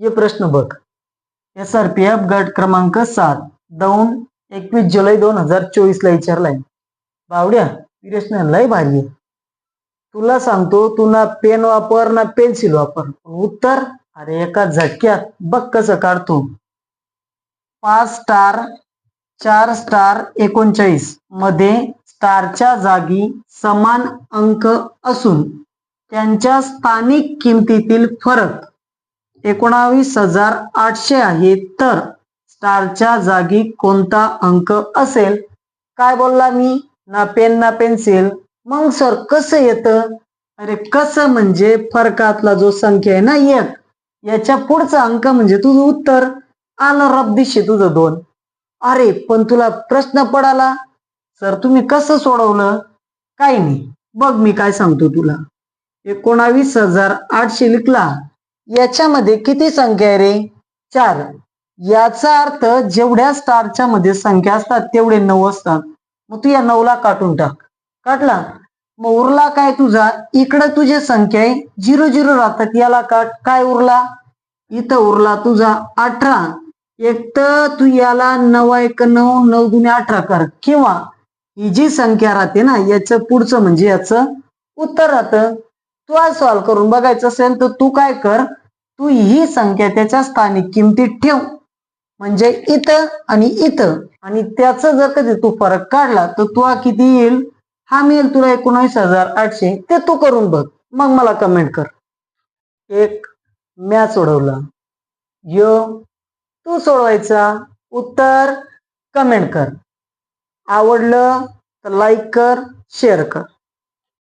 ये प्रश्न बघ. SRPF गट क्रमांक 7 दौंड 21 जुलै 2024 ला विचारलाय. बावड्या प्रश्न लय भारी आहे. तुला सांगतो, तू ना पेन वापर ना पेन्सिल वापर. उत्तर अरे एका झटक्यात बघ कसं काढतो. 5 स्टार 4 स्टार 39 मध्ये स्टारच्या जागी समान अंक असून त्यांच्या स्थानिक किमतीतील फरक 19,800 आहे, तर स्टारच्या जागी कोणता अंक असेल? काय बोलला मी? ना पेन ना पेन्सिल. मग सर कसं येतं? अरे कसं म्हणजे फरकातला जो संख्या आहे ना 1, याच्या पुढचा अंक म्हणजे तुझं उत्तर. आलं रब्दिशे तुझं 2. अरे पण तुला प्रश्न पडाला. सर तुम्ही कसं सोडवलं? काही नाही, बघ मी काय सांगतो तुला. 19,800 लिखला, याच्यामध्ये किती संख्या आहे रे? 4. याचा अर्थ जेवढ्या स्टारच्या मध्ये संख्या असतात तेवढे 9 असतात. मग तू या 9 ला काटून टाक. काटला मग उरला काय तुझा? इकडे तुझी संख्या आहे 0 राहतात, याला काट. काय उरला? इथं उरला तुझा 18. एक तर तू याला 9 1 9 9 2 18 कर, किंवा ही जी संख्या राहते ना याचं पुढचं म्हणजे याचं उत्तर राहतं. तू आज सॉल्व करून बघायचं असेल तर तू काय कर, तू ही संख्या त्याच्या स्थानिक किमतीत ठेव, म्हणजे इथं आणि इथं, आणि त्याचं जर कधी तू फरक काढला तर तुला किती येईल? हा मिळेल तुला 19,800. ते तू करून बघ, मग मला कमेंट कर. एक म्या सोडवला, यो तू सोडवायचा. उत्तर कमेंट कर. आवडलं तर लाईक कर, शेअर कर.